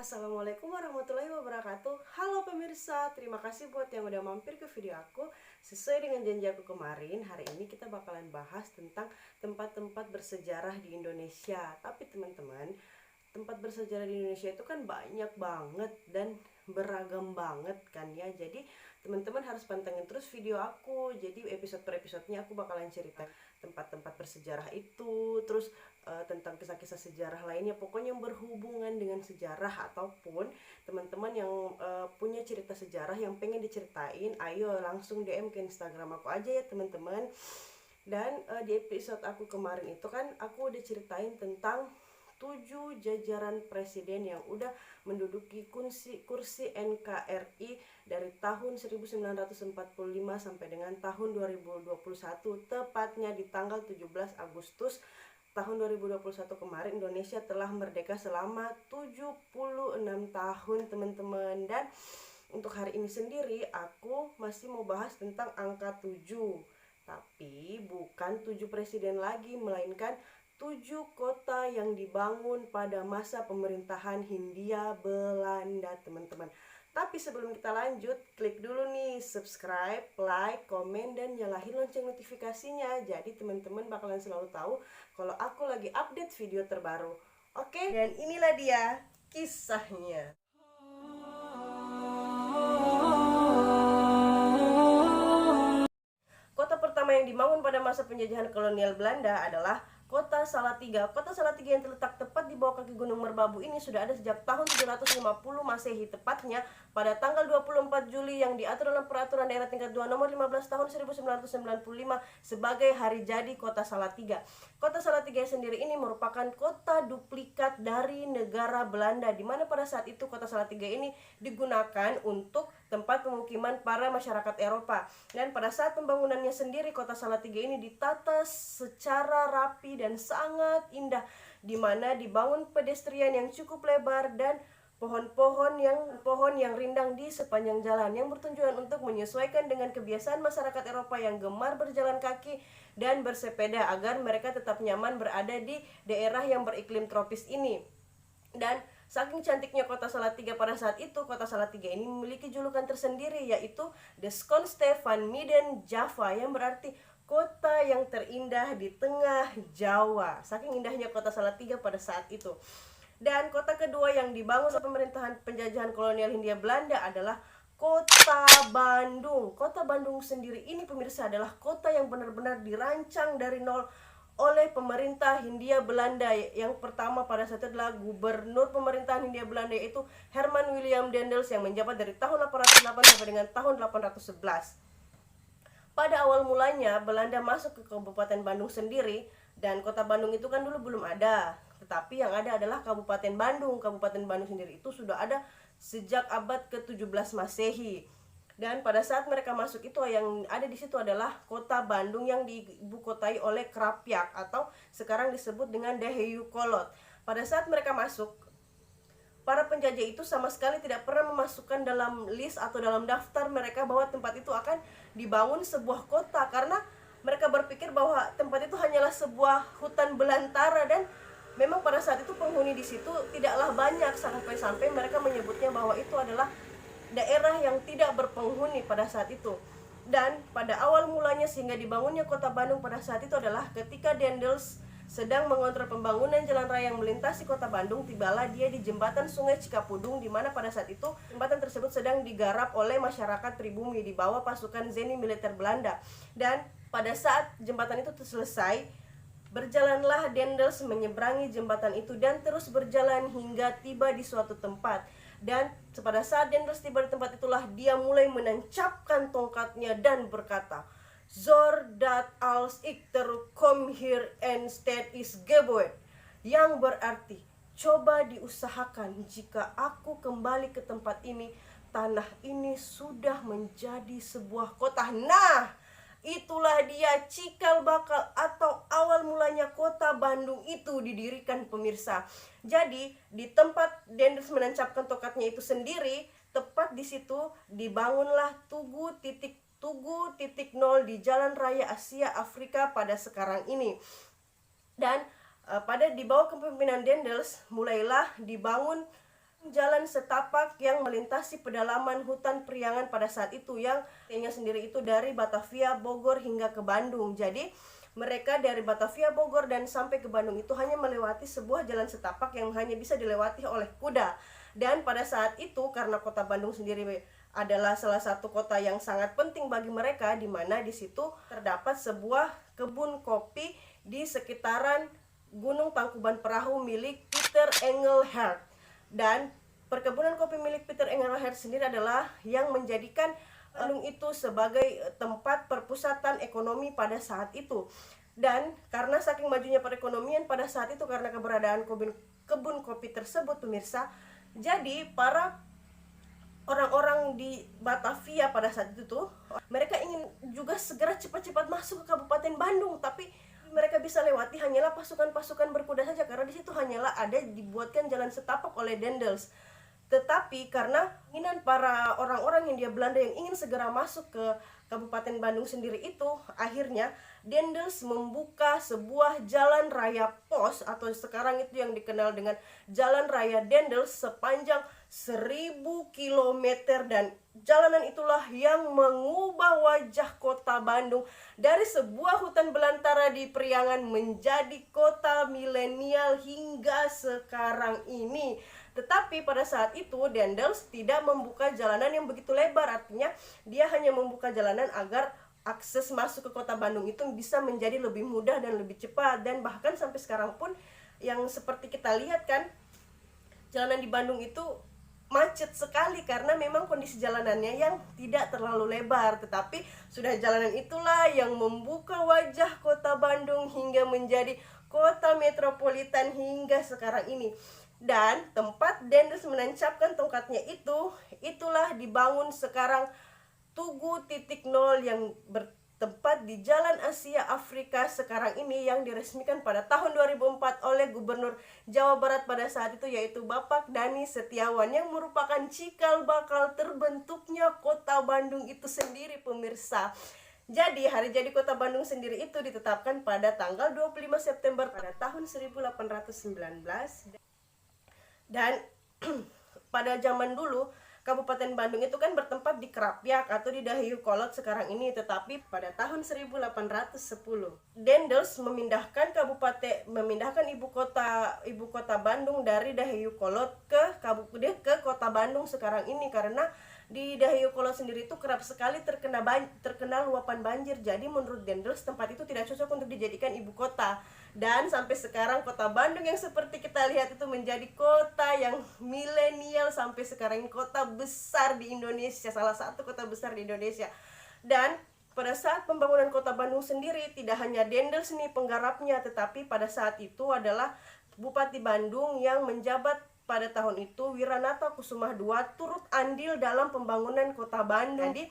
Assalamualaikum warahmatullahi wabarakatuh. Halo pemirsa, terima kasih buat yang udah mampir ke video aku. Sesuai dengan janji aku kemarin, hari ini kita bakalan bahas tentang tempat-tempat bersejarah di Indonesia. Tapi teman-teman, tempat bersejarah di Indonesia itu kan banyak banget dan beragam banget kan ya. Jadi teman-teman harus pantengin terus video aku. Jadi episode per episodenya aku bakalan cerita tempat-tempat bersejarah itu, terus tentang kisah-kisah sejarah lainnya, pokoknya yang berhubungan dengan sejarah, ataupun teman-teman yang punya cerita sejarah yang pengen diceritain, ayo langsung DM ke Instagram aku aja ya teman-teman. Dan di episode aku kemarin itu kan aku udah ceritain tentang 7 jajaran presiden yang udah menduduki kursi NKRI dari tahun 1945 sampai dengan tahun 2021, tepatnya di tanggal 17 Agustus tahun 2021 kemarin. Indonesia telah merdeka selama 76 tahun teman-teman. Dan untuk hari ini sendiri aku masih mau bahas tentang angka 7. Tapi bukan 7 presiden lagi, melainkan 7 kota yang dibangun pada masa pemerintahan Hindia Belanda teman-teman. Tapi sebelum kita lanjut, klik dulu nih subscribe, like, komen, dan nyalain lonceng notifikasinya. Jadi teman-teman bakalan selalu tahu kalau aku lagi update video terbaru. Oke, dan inilah dia kisahnya. Kota pertama yang dibangun pada masa penjajahan kolonial Belanda adalah Kota Salatiga. Kota Salatiga yang terletak tepat di bawah kaki Gunung Merbabu ini sudah ada sejak tahun 750 Masehi, tepatnya pada tanggal 24 Juli yang diatur dalam Peraturan Daerah Tingkat 2 Nomor 15 Tahun 1995 sebagai hari jadi Kota Salatiga. Kota Salatiga sendiri ini merupakan kota duplikat dari negara Belanda, di mana pada saat itu Kota Salatiga ini digunakan untuk tempat pemukiman para masyarakat Eropa. Dan pada saat pembangunannya sendiri, Kota Salatiga ini ditata secara rapi dan sangat indah, di mana dibangun pedestrian yang cukup lebar dan pohon yang rindang di sepanjang jalan, yang bertujuan untuk menyesuaikan dengan kebiasaan masyarakat Eropa yang gemar berjalan kaki dan bersepeda agar mereka tetap nyaman berada di daerah yang beriklim tropis ini. Dan saking cantiknya Kota Salatiga pada saat itu, Kota Salatiga ini memiliki julukan tersendiri, yaitu De Schoonste van Midden Java, yang berarti kota yang terindah di tengah Jawa. Saking indahnya Kota Salatiga pada saat itu. Dan kota kedua yang dibangun oleh pemerintahan penjajahan kolonial Hindia Belanda adalah Kota Bandung. Kota Bandung sendiri ini pemirsa adalah kota yang benar-benar dirancang dari nol oleh pemerintah Hindia Belanda. Yang pertama pada saat itu adalah gubernur pemerintahan Hindia Belanda, yaitu Herman William Daendels, yang menjabat dari tahun 808 sampai dengan tahun 811. Pada awal mulanya Belanda masuk ke Kabupaten Bandung sendiri, dan Kota Bandung itu kan dulu belum ada. Tetapi yang ada adalah Kabupaten Bandung. Kabupaten Bandung sendiri itu sudah ada sejak abad ke-17 Masehi. Dan pada saat mereka masuk itu, yang ada di situ adalah Kota Bandung yang diibukotai oleh Krapyak atau sekarang disebut dengan Dayeuhkolot. Pada saat mereka masuk, para penjajah itu sama sekali tidak pernah memasukkan dalam list atau dalam daftar mereka bahwa tempat itu akan dibangun sebuah kota, karena mereka berpikir bahwa tempat itu hanyalah sebuah hutan belantara, dan memang pada saat itu penghuni di situ tidaklah banyak, sampai-sampai mereka menyebutnya bahwa itu adalah daerah yang tidak berpenghuni pada saat itu. Dan pada awal mulanya sehingga dibangunnya Kota Bandung pada saat itu adalah ketika Daendels sedang mengontrol pembangunan jalan raya yang melintasi Kota Bandung. Tibalah dia di jembatan Sungai Cikapundung, di mana pada saat itu jembatan tersebut sedang digarap oleh masyarakat pribumi di bawah pasukan Zeni militer Belanda. Dan pada saat jembatan itu selesai, berjalanlah Daendels menyeberangi jembatan itu dan terus berjalan hingga tiba di suatu tempat. Dan pada saat Daendels tiba di tempat itulah dia mulai menancapkan tongkatnya dan berkata, "Zordat als ik terkom hier en stad is geboren," yang berarti, coba diusahakan jika aku kembali ke tempat ini, tanah ini sudah menjadi sebuah kota. Nah, itulah dia cikal bakal atau awal mulanya Kota Bandung itu didirikan pemirsa. Jadi di tempat Daendels menancapkan tongkatnya itu sendiri, tepat di situ dibangunlah Tugu titik 0 di Jalan Raya Asia Afrika pada sekarang ini. Dan pada di bawah kepemimpinan Daendels mulailah dibangun jalan setapak yang melintasi pedalaman hutan Priangan pada saat itu, yang artinya sendiri itu dari Batavia, Bogor hingga ke Bandung. Jadi mereka dari Batavia, Bogor dan sampai ke Bandung itu hanya melewati sebuah jalan setapak yang hanya bisa dilewati oleh kuda. Dan pada saat itu karena kota Bandung sendiri adalah salah satu kota yang sangat penting bagi mereka, di mana di situ terdapat sebuah kebun kopi di sekitaran Gunung Tangkuban Perahu milik Peter Engelhard. Dan perkebunan kopi milik Peter Engelhard sendiri adalah yang menjadikan Bandung itu sebagai tempat perpusatan ekonomi pada saat itu. Dan karena saking majunya perekonomian pada saat itu, karena keberadaan kebun kopi tersebut pemirsa, jadi para orang-orang di Batavia pada saat itu tuh, mereka ingin juga segera cepat-cepat masuk ke Kabupaten Bandung, tapi mereka bisa lewati hanyalah pasukan-pasukan berkuda saja, karena di situ hanyalah ada dibuatkan jalan setapak oleh Daendels. Tetapi karena keinginan para orang-orang Hindia Belanda yang ingin segera masuk ke Kabupaten Bandung sendiri itu, akhirnya Daendels membuka sebuah jalan raya pos atau sekarang itu yang dikenal dengan Jalan Raya Daendels sepanjang 1000 km, dan jalanan itulah yang mengubah wajah kota Bandung dari sebuah hutan belantara di Priangan menjadi kota milenial hingga sekarang ini. Tetapi pada saat itu Daendels tidak membuka jalanan yang begitu lebar, artinya dia hanya membuka jalanan agar akses masuk ke kota Bandung itu bisa menjadi lebih mudah dan lebih cepat. Dan bahkan sampai sekarang pun yang seperti kita lihat kan, jalanan di Bandung itu macet sekali karena memang kondisi jalanannya yang tidak terlalu lebar. Tetapi sudah jalanan itulah yang membuka wajah kota Bandung hingga menjadi kota metropolitan hingga sekarang ini. Dan tempat Daendels menancapkan tongkatnya itulah dibangun sekarang Tugu titik nol yang bertempat di Jalan Asia Afrika sekarang ini, yang diresmikan pada tahun 2004 oleh Gubernur Jawa Barat pada saat itu, yaitu Bapak Dani Setiawan, yang merupakan cikal bakal terbentuknya kota Bandung itu sendiri pemirsa. Jadi hari jadi kota Bandung sendiri itu ditetapkan pada tanggal 25 September pada tahun 1819. Dan pada zaman dulu Kabupaten Bandung itu kan bertempat di Krapyak atau di Dayeuhkolot sekarang ini. Tetapi pada tahun 1810 Daendels memindahkan ibu kota Bandung dari Dayeuhkolot ke kota Bandung sekarang ini, karena di Dayeuhkolot sendiri itu kerap sekali terkena luapan banjir. Jadi menurut Daendels tempat itu tidak cocok untuk dijadikan ibu kota. Dan sampai sekarang kota Bandung yang seperti kita lihat itu menjadi kota yang milenial sampai sekarang, kota besar di Indonesia, salah satu kota besar di Indonesia. Dan pada saat pembangunan kota Bandung sendiri tidak hanya Daendels nih penggarapnya, tetapi pada saat itu adalah Bupati Bandung yang menjabat pada tahun itu, Wiranata Kusuma II, turut andil dalam pembangunan kota Bandung. Jadi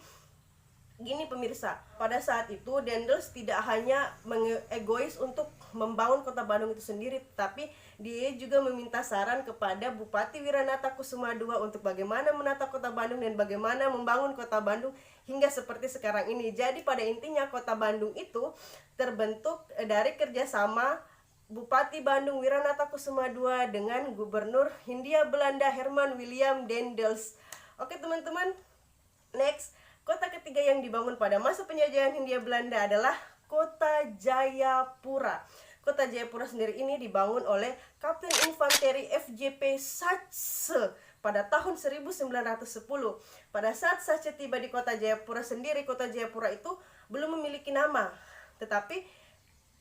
gini pemirsa, pada saat itu Daendels tidak hanya egois untuk membangun kota Bandung itu sendiri, tapi dia juga meminta saran kepada Bupati Wiranata Kusuma II untuk bagaimana menata kota Bandung dan bagaimana membangun kota Bandung hingga seperti sekarang ini. Jadi pada intinya kota Bandung itu terbentuk dari kerjasama Bupati Bandung Wiranata Kusuma II dengan Gubernur Hindia Belanda Herman William Daendels. Oke teman-teman, next. Kota ketiga yang dibangun pada masa penjajahan Hindia Belanda adalah Kota Jayapura. Kota Jayapura sendiri ini dibangun oleh Kapten Infanteri FJP Sache pada tahun 1910. Pada saat Sache tiba di Kota Jayapura sendiri, Kota Jayapura itu belum memiliki nama. Tetapi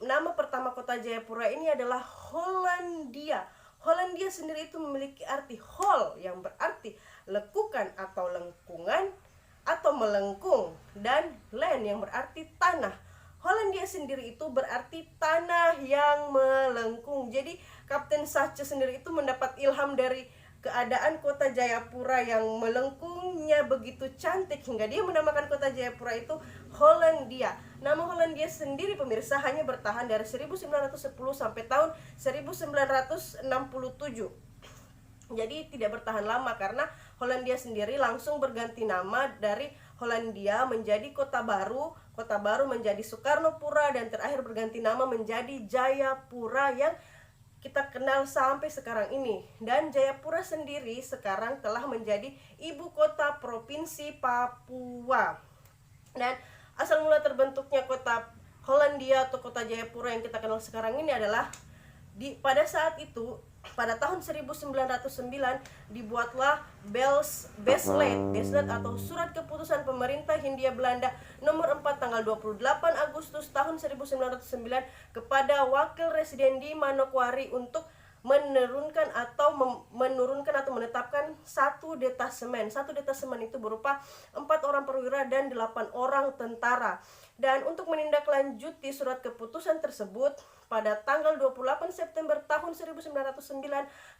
nama pertama Kota Jayapura ini adalah Hollandia. Hollandia sendiri itu memiliki arti hol yang berarti lekukan atau lengkungan atau melengkung, dan land yang berarti tanah. Hollandia sendiri itu berarti tanah yang melengkung. Jadi Kapten Sache sendiri itu mendapat ilham dari keadaan kota Jayapura yang melengkungnya begitu cantik hingga dia menamakan kota Jayapura itu Hollandia. Nama Hollandia sendiri pemirsa hanya bertahan dari 1910 sampai tahun 1967. Jadi tidak bertahan lama karena Hollandia sendiri langsung berganti nama dari Hollandia menjadi Kota Baru menjadi Soekarnopura, dan terakhir berganti nama menjadi Jayapura, yang kita kenal sampai sekarang ini. Dan Jayapura sendiri sekarang telah menjadi ibu kota provinsi Papua. Dan asal mula terbentuknya kota Hollandia atau kota Jayapura yang kita kenal sekarang ini adalah pada saat itu, pada tahun 1909 dibuatlah Beslet atau Surat Keputusan Pemerintah Hindia Belanda nomor 4 tanggal 28 Agustus tahun 1909 kepada Wakil Residen di Manokwari untuk menurunkan atau menetapkan satu detasemen. Satu detasemen itu berupa 4 orang perwira dan 8 orang tentara. Dan untuk menindaklanjuti surat keputusan tersebut, pada tanggal 28 September tahun 1909,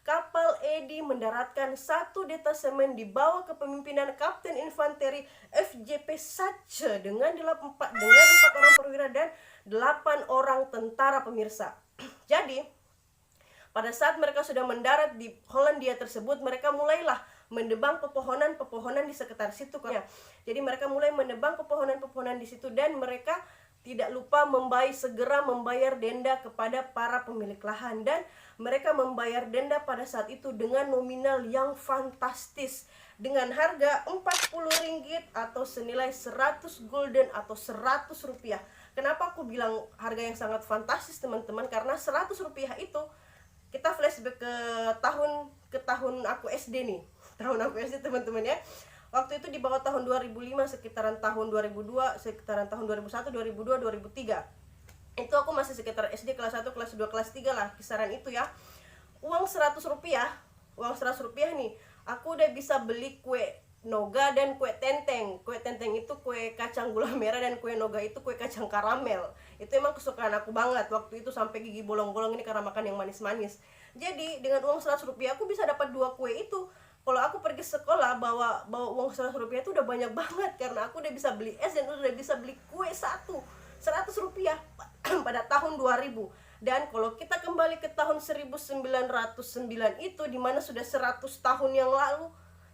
kapal Edi mendaratkan satu detasemen di bawah kepemimpinan Kapten Infanteri FJP Sace dengan 4 orang perwira dan 8 orang tentara, pemirsa. Jadi, pada saat mereka sudah mendarat di Hollandia tersebut, mereka mulailah menebang pepohonan-pepohonan di sekitar situ. Jadi mereka mulai menebang pepohonan-pepohonan di situ, dan mereka tidak lupa segera membayar denda kepada para pemilik lahan. Dan mereka membayar denda pada saat itu dengan nominal yang fantastis, dengan harga 40 ringgit atau senilai 100 gulden atau 100 rupiah. Kenapa aku bilang harga yang sangat fantastis, teman-teman? Karena 100 rupiah itu, kita flashback ke tahun aku SD nih. Tahun aku SD, teman-teman ya. Waktu itu di bawah tahun 2005, sekitaran tahun 2002, sekitaran tahun 2001, 2002, 2003. Itu aku masih sekitar SD kelas 1, kelas 2, kelas 3 lah, kisaran itu ya. Uang 100 rupiah nih, aku udah bisa beli kue noga dan kue tenteng. Kue tenteng itu kue kacang gula merah, dan kue noga itu kue kacang karamel. Itu emang kesukaan aku banget waktu itu, sampai gigi bolong-bolong ini karena makan yang manis-manis. Jadi dengan uang 100 rupiah aku bisa dapat 2 kue itu. Kalau aku pergi sekolah bawa uang 100 rupiah itu udah banyak banget, karena aku udah bisa beli es dan udah bisa beli kue 100 rupiah pada tahun 2000. Dan kalau kita kembali ke tahun 1909 itu, dimana sudah 100 tahun yang lalu,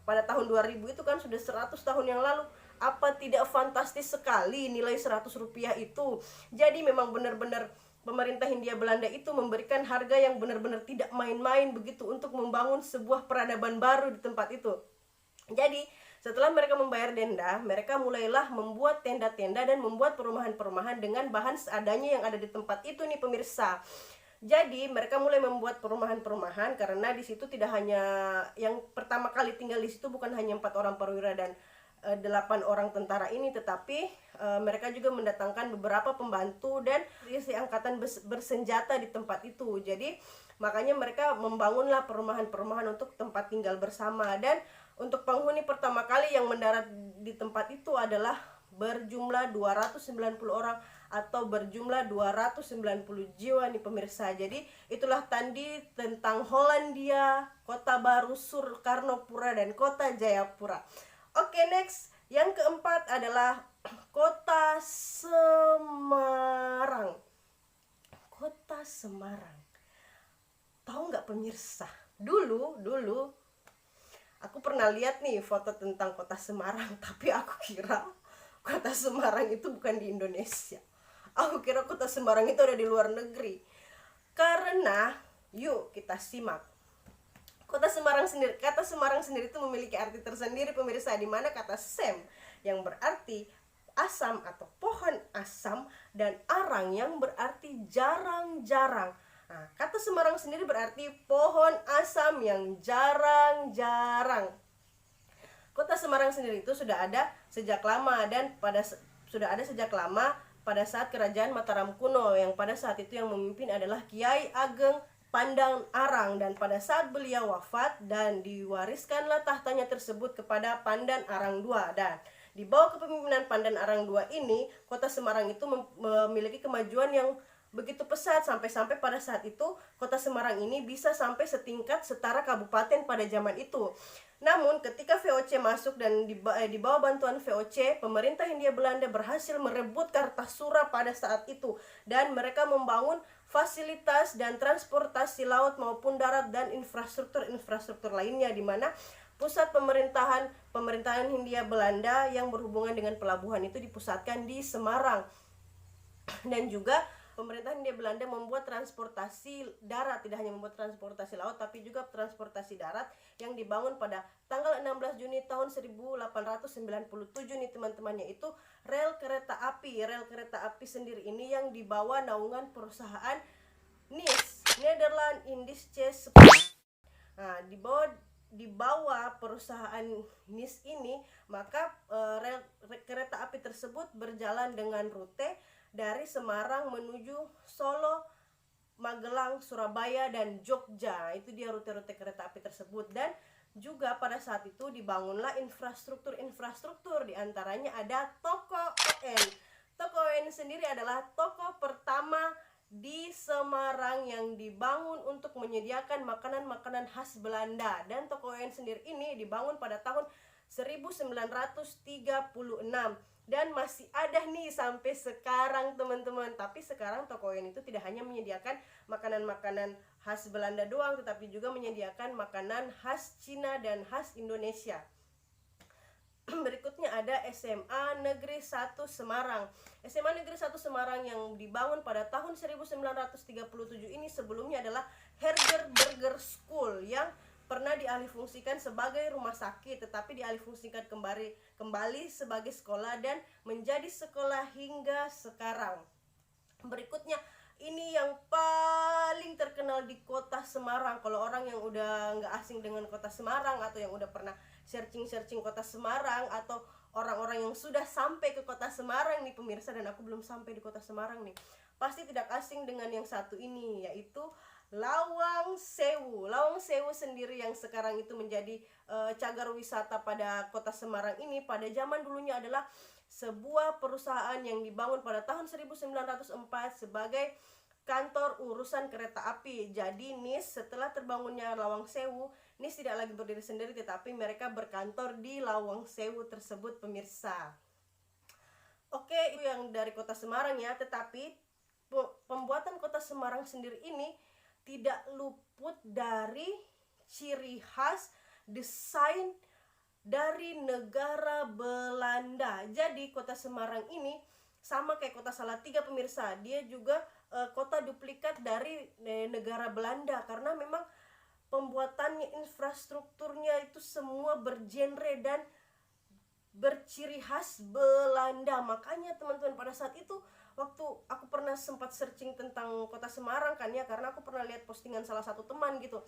pada tahun 2000 itu kan sudah 100 tahun yang lalu. Apa tidak fantastis sekali nilai 100 rupiah itu? Jadi memang benar-benar pemerintah Hindia Belanda itu memberikan harga yang benar-benar tidak main-main begitu untuk membangun sebuah peradaban baru di tempat itu. Jadi setelah mereka membayar denda, mereka mulailah membuat tenda-tenda dan membuat perumahan-perumahan dengan bahan seadanya yang ada di tempat itu nih, pemirsa. Jadi mereka mulai membuat perumahan-perumahan karena di situ tidak hanya yang pertama kali tinggal di situ bukan hanya 4 orang perwira dan 8 orang tentara ini, tetapi mereka juga mendatangkan beberapa pembantu dan isi angkatan bersenjata di tempat itu. Jadi makanya mereka membangunlah perumahan-perumahan untuk tempat tinggal bersama. Dan untuk penghuni pertama kali yang mendarat di tempat itu adalah berjumlah 290 orang atau berjumlah 290 jiwa nih, pemirsa. Jadi itulah tadi tentang Hollandia, Kota Baru, Sukarnopura, dan Kota Jayapura. Oke, next. Yang keempat adalah Kota Semarang. Kota Semarang. Tahu nggak, pemirsa? Dulu aku pernah lihat nih foto tentang Kota Semarang, tapi aku kira Kota Semarang itu bukan di Indonesia. Aku kira Kota Semarang itu ada di luar negeri. Karena yuk kita simak. Kata Semarang sendiri itu memiliki arti tersendiri, pemirsa, di mana kata sem yang berarti asam atau pohon asam dan arang yang berarti jarang-jarang. Nah, kata Semarang sendiri berarti pohon asam yang jarang-jarang. Kota Semarang sendiri itu sudah ada sejak lama pada saat kerajaan Mataram kuno, yang pada saat itu yang memimpin adalah Kiai Ageng Pandang Arang. Dan pada saat beliau wafat dan diwariskanlah tahtanya tersebut kepada Pandan Arang II. Dan di bawah kepemimpinan Pandan Arang II ini, Kota Semarang itu memiliki kemajuan yang begitu pesat, sampai-sampai pada saat itu Kota Semarang ini bisa sampai setingkat setara kabupaten pada zaman itu. Namun ketika VOC masuk dan di bawah bantuan VOC, pemerintah Hindia Belanda berhasil merebut Kartasura pada saat itu, dan mereka membangun fasilitas dan transportasi laut maupun darat dan infrastruktur lainnya, di mana pusat pemerintahan Hindia Belanda yang berhubungan dengan pelabuhan itu dipusatkan di Semarang. Dan juga pemerintahan Hindia Belanda membuat transportasi darat, tidak hanya membuat transportasi laut tapi juga transportasi darat yang dibangun pada tanggal 16 Juni tahun 1897 nih teman-teman, yaitu rel kereta api. Rel kereta api sendiri ini yang dibawa naungan perusahaan NIS, Nederland Indische Spoor. Nah, di bawah perusahaan NIS ini, maka rel kereta api tersebut berjalan dengan rute dari Semarang menuju Solo, Magelang, Surabaya, dan Jogja. Itu dia rute-rute kereta api tersebut. Dan juga pada saat itu dibangunlah infrastruktur, diantaranya ada toko ON. Toko ON sendiri adalah toko pertama di Semarang yang dibangun untuk menyediakan makanan-makanan khas Belanda. Dan toko ON sendiri ini dibangun pada tahun 1936 dan masih ada nih sampai sekarang teman-teman. Tapi sekarang toko ON itu tidak hanya menyediakan makanan-makanan khas Belanda doang, tetapi juga menyediakan makanan khas Cina dan khas Indonesia. Berikutnya ada SMA Negeri 1 Semarang. SMA Negeri 1 Semarang yang dibangun pada tahun 1937 ini sebelumnya adalah Herger Burger School yang pernah dialihfungsikan sebagai rumah sakit, tetapi dialihfungsikan kembali sebagai sekolah dan menjadi sekolah hingga sekarang. Berikutnya ini yang paling terkenal di kota Semarang. Kalau orang yang udah nggak asing dengan kota Semarang atau yang udah pernah searching kota Semarang, atau orang-orang yang sudah sampai ke kota Semarang nih pemirsa, dan aku belum sampai di kota Semarang nih, pasti tidak asing dengan yang satu ini, yaitu Lawang Sewu. Lawang Sewu sendiri yang sekarang itu menjadi cagar wisata pada kota Semarang ini, pada zaman dulunya adalah sebuah perusahaan yang dibangun pada tahun 1904 sebagai kantor urusan kereta api. Jadi NIS setelah terbangunnya Lawang Sewu, NIS tidak lagi berdiri sendiri, tetapi mereka berkantor di Lawang Sewu tersebut pemirsa. Oke, itu yang dari kota Semarang ya. Tetapi pembuatan kota Semarang sendiri ini tidak luput dari ciri khas desain dari negara Belanda. Jadi kota Semarang ini sama kayak kota Salatiga pemirsa, dia juga kota duplikat dari negara Belanda, karena memang pembuatannya, infrastrukturnya itu semua bergenre dan berciri khas Belanda. Makanya teman-teman, pada saat itu waktu aku pernah sempat searching tentang kota Semarang kan ya, karena aku pernah lihat postingan salah satu teman gitu,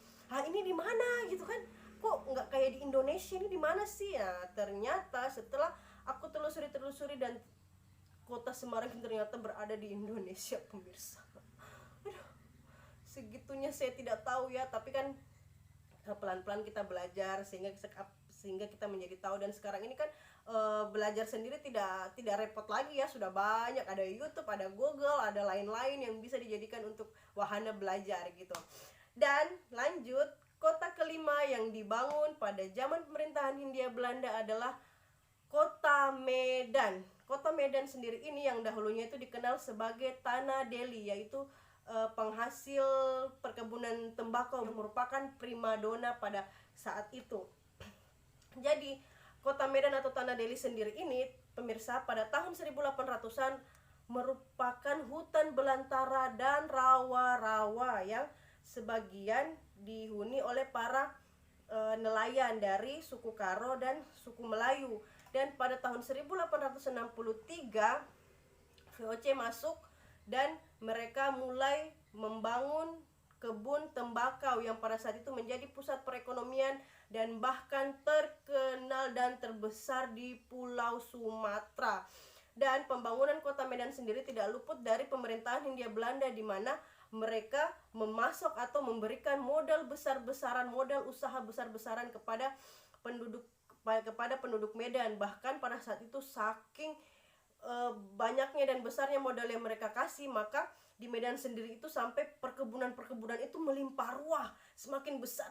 ini di mana gitu kan, kok nggak kayak di Indonesia, ini di mana sih ya. Ternyata setelah aku telusuri dan kota Semarang ternyata berada di Indonesia pemirsa. Aduh, segitunya saya tidak tahu ya, tapi kan pelan-pelan kita belajar sehingga kita menjadi tahu. Dan sekarang ini kan belajar sendiri tidak repot lagi ya, sudah banyak, ada YouTube, ada Google, ada lain-lain yang bisa dijadikan untuk wahana belajar gitu. Dan lanjut, kota kelima yang dibangun pada zaman pemerintahan Hindia Belanda adalah Kota Medan. Kota Medan sendiri ini yang dahulunya itu dikenal sebagai Tanah Delhi, yaitu penghasil perkebunan tembakau yang merupakan primadona pada saat itu. Jadi Kota Medan atau Tanah Delhi sendiri ini pemirsa pada tahun 1800-an merupakan hutan belantara dan rawa-rawa yang sebagian dihuni oleh para nelayan dari suku Karo dan suku Melayu. Dan pada tahun 1863 VOC masuk dan mereka mulai membangun kebun tembakau yang pada saat itu menjadi pusat perekonomian dan bahkan terkenal dan terbesar di Pulau Sumatera. Dan pembangunan kota Medan sendiri tidak luput dari pemerintahan Hindia Belanda, di mana mereka memasok atau memberikan modal besar-besaran, modal usaha besar-besaran kepada penduduk Medan. Bahkan pada saat itu saking banyaknya dan besarnya modal yang mereka kasih, maka di Medan sendiri itu sampai perkebunan itu melimpah ruah, semakin besar,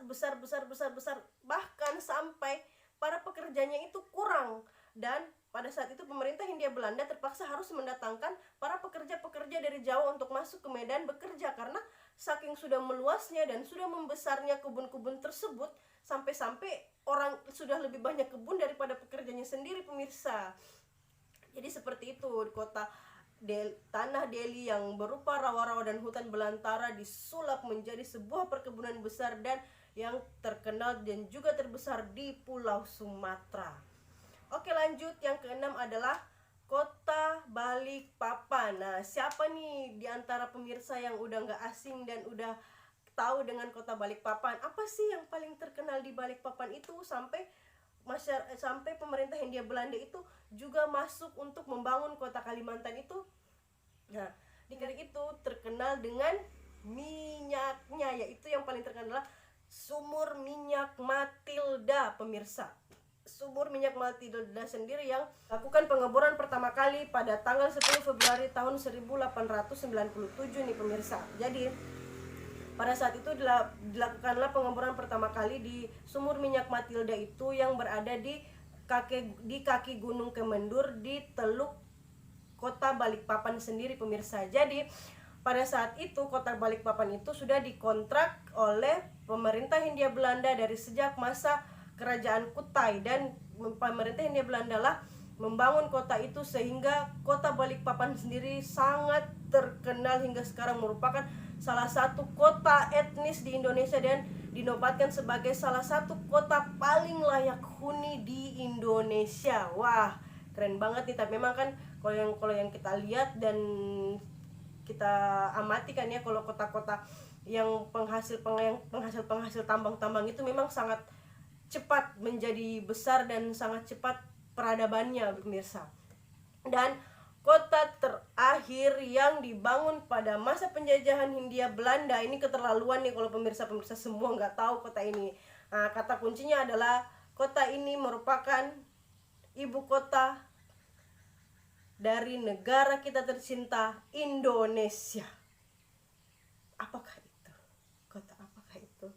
bahkan sampai para pekerjanya itu kurang. Dan pada saat itu pemerintah Hindia Belanda terpaksa harus mendatangkan para pekerja-pekerja dari Jawa untuk masuk ke Medan bekerja, karena saking sudah meluasnya dan sudah membesarnya kebun-kebun tersebut, sampai-sampai orang sudah lebih banyak kebun daripada pekerjanya sendiri pemirsa. Jadi seperti itu, di kota tanah Delhi yang berupa rawa-rawa dan hutan belantara disulap menjadi sebuah perkebunan besar dan yang terkenal dan juga terbesar di Pulau Sumatera. Oke, lanjut, yang keenam adalah Kota Balikpapan. Nah, siapa nih di antara pemirsa yang udah nggak asing dan udah tahu dengan Kota Balikpapan? Apa sih yang paling terkenal di Balikpapan itu sampai pemerintah Hindia Belanda itu juga masuk untuk membangun kota Kalimantan itu? Nah, di negeri itu terkenal dengan minyaknya, yaitu yang paling terkenal adalah sumur minyak Matilda, pemirsa. Sumur minyak Matilda sendiri yang lakukan pengeboran pertama kali pada tanggal 10 Februari tahun 1897 nih, pemirsa. Jadi pada saat itu dilakukanlah pengeboran pertama kali di sumur minyak Matilda itu yang berada di kaki Gunung Kemendur di Teluk Kota Balikpapan sendiri, pemirsa. Jadi pada saat itu Kota Balikpapan itu sudah dikontrak oleh pemerintah Hindia Belanda dari sejak masa Kerajaan Kutai, dan pemerintah Hindia Belanda lah membangun kota itu sehingga Kota Balikpapan sendiri sangat terkenal hingga sekarang, merupakan salah satu kota etnis di Indonesia dan dinobatkan sebagai salah satu kota paling layak huni di Indonesia. Wah, keren banget nih. Tapi memang kan kalau yang kita lihat dan kita amati kan ya, kalau kota-kota yang penghasil tambang-tambang itu memang sangat cepat menjadi besar dan sangat cepat peradabannya, pemirsa. Dan kota terakhir yang dibangun pada masa penjajahan Hindia Belanda, ini keterlaluan nih kalau pemirsa semua nggak tahu kota ini. Nah, kata kuncinya adalah kota ini merupakan ibu kota dari negara kita tercinta, Indonesia. Apakah itu? Kota apakah itu?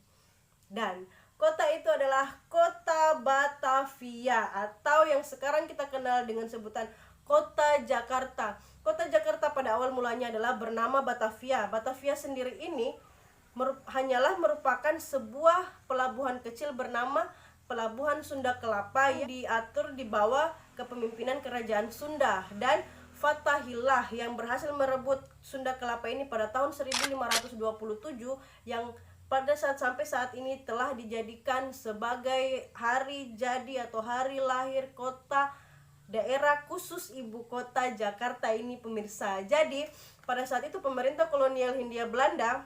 Dan kota itu adalah Kota Batavia, atau yang sekarang kita kenal dengan sebutan Kota Jakarta. Kota Jakarta pada awal mulanya adalah bernama Batavia. Batavia sendiri ini hanyalah merupakan sebuah pelabuhan kecil bernama Pelabuhan Sunda Kelapa yang diatur di bawah kepemimpinan Kerajaan Sunda, dan Fathahillah yang berhasil merebut Sunda Kelapa ini pada tahun 1527 yang pada sampai saat ini telah dijadikan sebagai hari jadi atau hari lahir kota daerah khusus ibu kota Jakarta ini, pemirsa. Jadi pada saat itu pemerintah kolonial Hindia Belanda,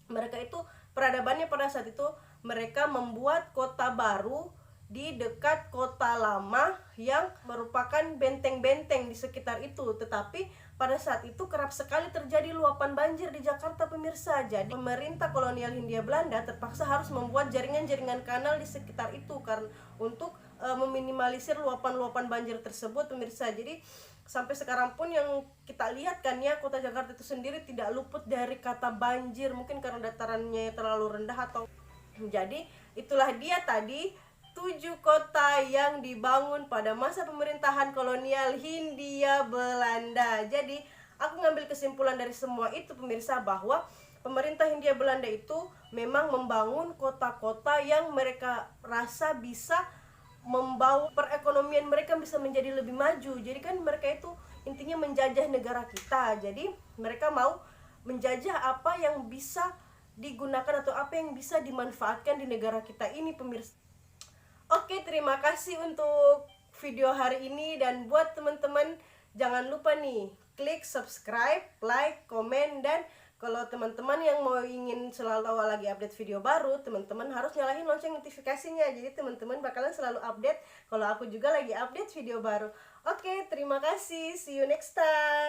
mereka itu peradabannya pada saat itu mereka membuat kota baru di dekat kota lama yang merupakan benteng-benteng di sekitar itu. Tetapi pada saat itu kerap sekali terjadi luapan banjir di Jakarta, pemirsa. Jadi pemerintah kolonial Hindia Belanda terpaksa harus membuat jaringan-jaringan kanal di sekitar itu karena untuk meminimalisir luapan-luapan banjir tersebut, pemirsa. Jadi sampai sekarang pun yang kita lihat kan ya, kota Jakarta itu sendiri tidak luput dari kata banjir, mungkin karena datarannya terlalu rendah atau jadi itulah dia tadi 7 kota yang dibangun pada masa pemerintahan kolonial Hindia Belanda. Jadi aku ngambil kesimpulan dari semua itu, pemirsa, bahwa pemerintah Hindia Belanda itu memang membangun kota-kota yang mereka rasa bisa membawa perekonomian mereka bisa menjadi lebih maju. Jadi kan mereka itu intinya menjajah negara kita. Jadi mereka mau menjajah apa yang bisa digunakan atau apa yang bisa dimanfaatkan di negara kita ini, pemirsa. Oke, terima kasih untuk video hari ini, dan buat teman-teman jangan lupa nih klik subscribe, like, komen, dan kalau teman-teman yang mau ingin selalu tahu lagi update video baru, teman-teman harus nyalain lonceng notifikasinya. Jadi teman-teman bakalan selalu update kalau aku juga lagi update video baru. Oke, terima kasih. See you next time.